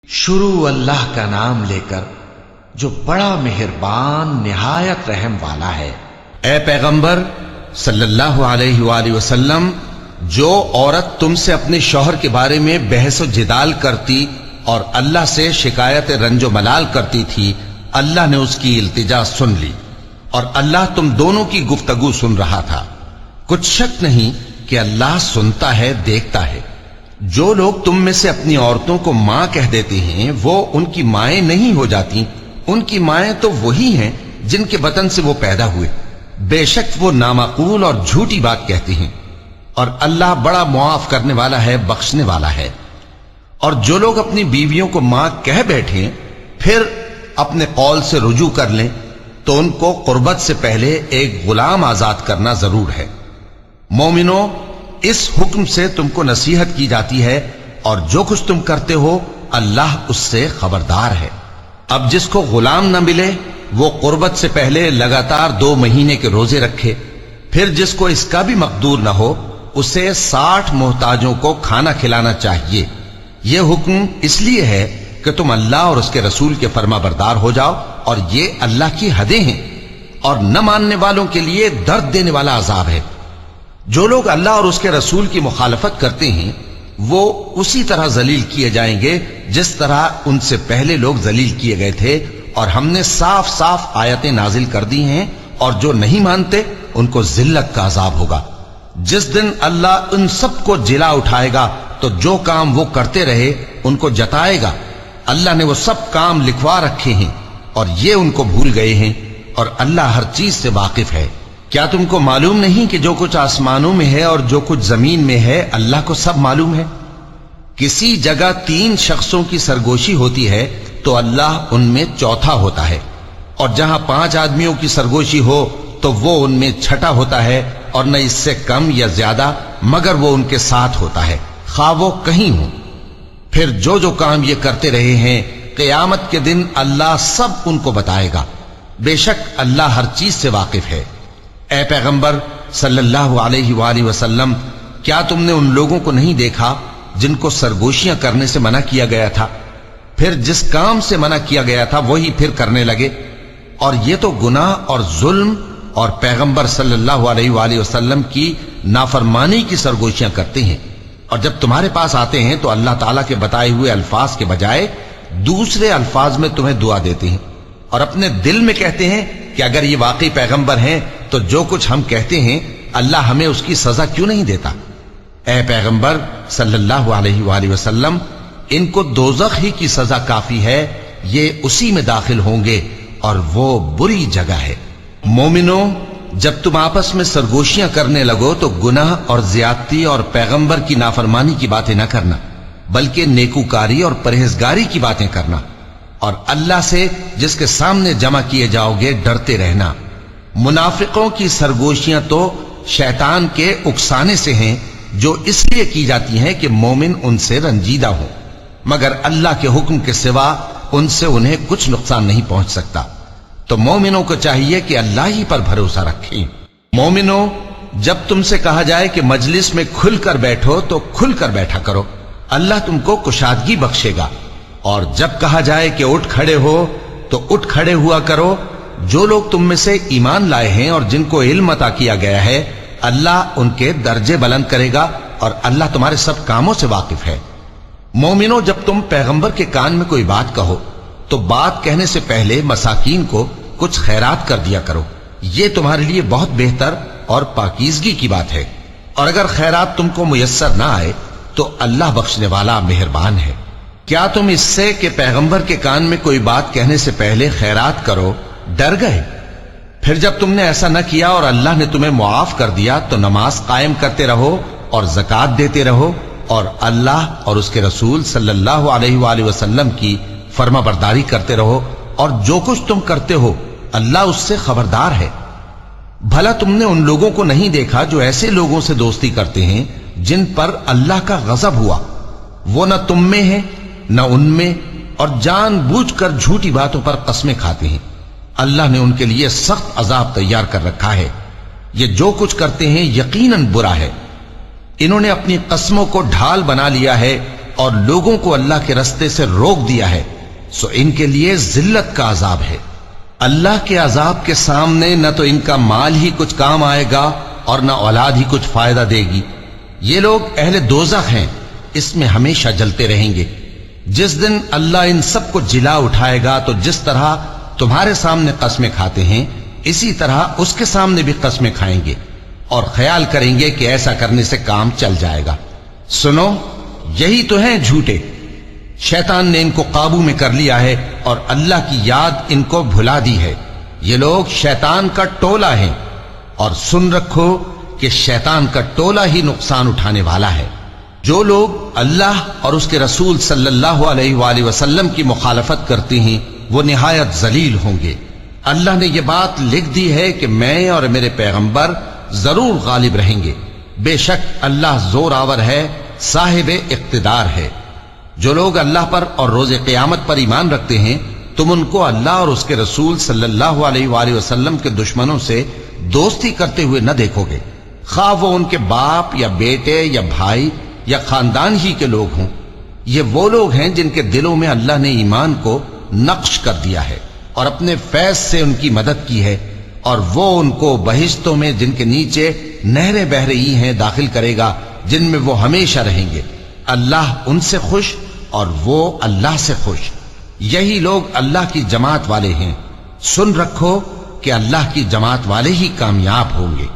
शुरू अल्लाह का नाम लेकर जो बड़ा मेहरबान निहायत रहम वाला है। ए पैगंबर सल्लल्लाहु अलैहि वसल्लम, जो औरत तुमसे अपने शौहर के बारे में बहस जिदाल करती और अल्लाह से शिकायत रंजो मलाल करती थी, अल्लाह ने उसकी इल्तिजा सुन ली और अल्लाह तुम दोनों की गुफ्तगू सुन रहा था। कुछ शक नहीं कि अल्लाह सुनता है, देखता है। जो लोग तुम में से अपनी औरतों को मां कह देते हैं, वो उनकी माएं नहीं हो जाती। उनकी माएं तो वही हैं जिनके बतन से वो पैदा हुए। बेशक वो नामाकूल और झूठी बात कहती हैं और अल्लाह बड़ा मुआफ करने वाला है, बख्शने वाला है। और जो लोग अपनी बीवियों को मां कह बैठे फिर अपने कौल से रुजू कर लें, तो उनको कुर्बत से पहले एक गुलाम आजाद करना जरूर है। मोमिनो, इस हुक्म से तुमको नसीहत की जाती है और जो कुछ तुम करते हो अल्लाह उससे खबरदार है। अब जिसको गुलाम न मिले वो कुर्बत से पहले लगातार 2 महीने के रोजे रखे। फिर जिसको इसका भी मकदूर न हो उसे 60 मोहताजों को खाना खिलाना चाहिए। यह हुक्म इसलिए है कि तुम अल्लाह और उसके रसूल के फर्माबरदार हो जाओ, और ये अल्लाह की हदें हैं और न मानने वालों के लिए दर्द देने वाला अजाब है। जो लोग अल्लाह और उसके रसूल की मुखालफत करते हैं वो उसी तरह जलील किए जाएंगे जिस तरह उनसे पहले लोग जलील किए गए थे, और हमने साफ साफ आयतें नाजिल कर दी हैं, और जो नहीं मानते उनको जिल्लत का अजाब होगा। जिस दिन अल्लाह उन सबको जिला उठाएगा तो जो काम वो करते रहे उनको जताएगा। अल्लाह ने वो सब काम लिखवा रखे हैं और ये उनको भूल गए हैं, और अल्लाह हर चीज से वाकिफ है। क्या तुमको मालूम नहीं कि जो कुछ आसमानों में है और जो कुछ जमीन में है अल्लाह को सब मालूम है। किसी जगह 3 शख्सों की सरगोशी होती है तो अल्लाह उनमें चौथा होता है, और जहां 5 आदमियों की सरगोशी हो तो वो उनमें छठा होता है, और न इससे कम या ज्यादा, मगर वो उनके साथ होता है, खा वो कहीं हो। फिर जो जो काम ये करते रहे हैं क़यामत के दिन अल्लाह सब उनको बताएगा। बेशक अल्लाह हर चीज से वाकिफ है। ए पैगंबर सल्लल्लाहु अलैहि वसल्लम, क्या तुमने उन लोगों को नहीं देखा जिनको सरगोशियां करने से मना किया गया था, फिर जिस काम से मना किया गया था वही फिर करने लगे? और ये तो गुनाह और जुल्म और पैगंबर सल्लल्लाहु अलैहि वसल्लम की नाफरमानी की सरगोशियां करते हैं। और जब तुम्हारे पास आते हैं तो अल्लाह ताला के बताए हुए अल्फाज के बजाय दूसरे अल्फाज में तुम्हें दुआ देते हैं, और अपने दिल में कहते हैं कि अगर ये वाकई पैगंबर हैं तो जो कुछ हम कहते हैं अल्लाह हमें उसकी सजा क्यों नहीं देता। ए पैगंबर सल्लल्लाहु अलैहि वसल्लम, इनको दोज़ख ही की सजा काफी है, ये उसी में दाखिल होंगे और वो बुरी जगह है। मोमिनो, जब तुम आपस में सरगोशियां करने लगो तो गुनाह और ज्यादती और पैगंबर की नाफरमानी की बातें न करना, बल्कि नेकूकारी और परहेजगारी की बातें करना, और अल्लाह से जिसके सामने जमा किए जाओगे डरते रहना। मुनाफिकों की सरगोशियां तो शैतान के उकसाने से हैं, जो इसलिए की जाती हैं कि मोमिन उनसे रंजीदा हो, मगर अल्लाह के हुक्म के सिवा उनसे उन्हें कुछ नुकसान नहीं पहुंच सकता। तो मोमिनों को चाहिए कि अल्लाह ही पर भरोसा रखें। मोमिनो, जब तुमसे कहा जाए कि मजलिस में खुलकर बैठो तो खुलकर बैठा करो, अल्लाह तुमको कुशादगी बख्शेगा। और जब कहा जाए कि उठ खड़े हो तो उठ खड़े हुआ करो। जो लोग तुम में से ईमान लाए हैं और जिनको इल्म अता किया गया है, अल्लाह उनके दर्जे बुलंद करेगा, और अल्लाह तुम्हारे सब कामों से वाकिफ है। मोमिनो, जब तुम पैगंबर के कान में कोई बात कहो तो बात कहने से पहले मसाकीन को कुछ खैरात कर दिया करो। ये तुम्हारे लिए बहुत बेहतर और पाकीज़गी की बात है। और अगर खैरात तुमको मुयस्सर ना आए तो अल्लाह बख्शने वाला मेहरबान है। क्या तुम इससे कि पैगंबर के कान में कोई बात कहने से पहले खैरात करो डर गए? फिर जब तुमने ऐसा न किया और अल्लाह ने तुम्हें मुआफ कर दिया तो नमाज कायम करते रहो और ज़कात देते रहो, और अल्लाह और उसके रसूल सल्लल्लाहु अलैहि वसल्लम की फर्माबरदारी करते रहो, और जो कुछ तुम करते हो अल्लाह उससे खबरदार है। भला तुमने उन लोगों को नहीं देखा जो ऐसे लोगों से दोस्ती करते हैं जिन पर अल्लाह का गजब हुआ? वो न तुम में है न उनमें, और जानबूझकर झूठी बातों पर कस्में खाते हैं। अल्लाह ने उनके लिए सख्त अजाब तैयार कर रखा है। ये जो कुछ करते हैं यकीनन बुरा है। इन्होंने अपनी कस्मों को ढाल बना लिया है اور لوگوں کو اللہ کے رستے سے روک دیا ہے، سو ان کے لیے ذلت کا عذاب ہے۔ اللہ کے عذاب کے سامنے نہ تو ان کا مال ہی کچھ کام آئے گا اور نہ اولاد ہی کچھ فائدہ دے گی۔ یہ لوگ اہل دوزخ ہیں، اس میں ہمیشہ جلتے رہیں گے۔ جس دن اللہ ان سب کو جلا اٹھائے گا تو جس طرح تمہارے سامنے قسمیں کھاتے ہیں اسی طرح اس کے سامنے بھی قسمیں کھائیں گے، اور خیال کریں گے کہ ایسا کرنے سے کام چل جائے گا۔ سنو، یہی تو ہیں جھوٹے۔ شیطان نے ان کو قابو میں کر لیا ہے اور اللہ کی یاد ان کو بھلا دی ہے۔ یہ لوگ شیطان کا ٹولہ ہیں، اور سن رکھو کہ شیطان کا ٹولہ ہی نقصان اٹھانے والا ہے۔ جو لوگ اللہ اور اس کے رسول صلی اللہ علیہ وآلہ وسلم کی مخالفت کرتے ہیں وہ نہایت ذلیل ہوں گے۔ اللہ نے یہ بات لکھ دی ہے کہ میں اور میرے پیغمبر ضرور غالب رہیں گے۔ بے شک اللہ زور آور ہے، صاحب اقتدار ہے۔ جو لوگ اللہ پر اور روز قیامت پر ایمان رکھتے ہیں تم ان کو اللہ اور اس کے رسول صلی اللہ علیہ وآلہ وسلم کے دشمنوں سے دوستی کرتے ہوئے نہ دیکھو گے، خواہ وہ ان کے باپ یا بیٹے یا بھائی یا خاندان ہی کے لوگ ہوں۔ یہ وہ لوگ ہیں جن کے دلوں میں اللہ نے ایمان کو نقش کر دیا ہے اور اپنے فیض سے ان کی مدد کی ہے، اور وہ ان کو بہشتوں میں جن کے نیچے نہریں بہ رہی ہیں داخل کرے گا، جن میں وہ ہمیشہ رہیں گے۔ اللہ ان سے خوش اور وہ اللہ سے خوش۔ یہی لوگ اللہ کی جماعت والے ہیں۔ سن رکھو کہ اللہ کی جماعت والے ہی کامیاب ہوں گے۔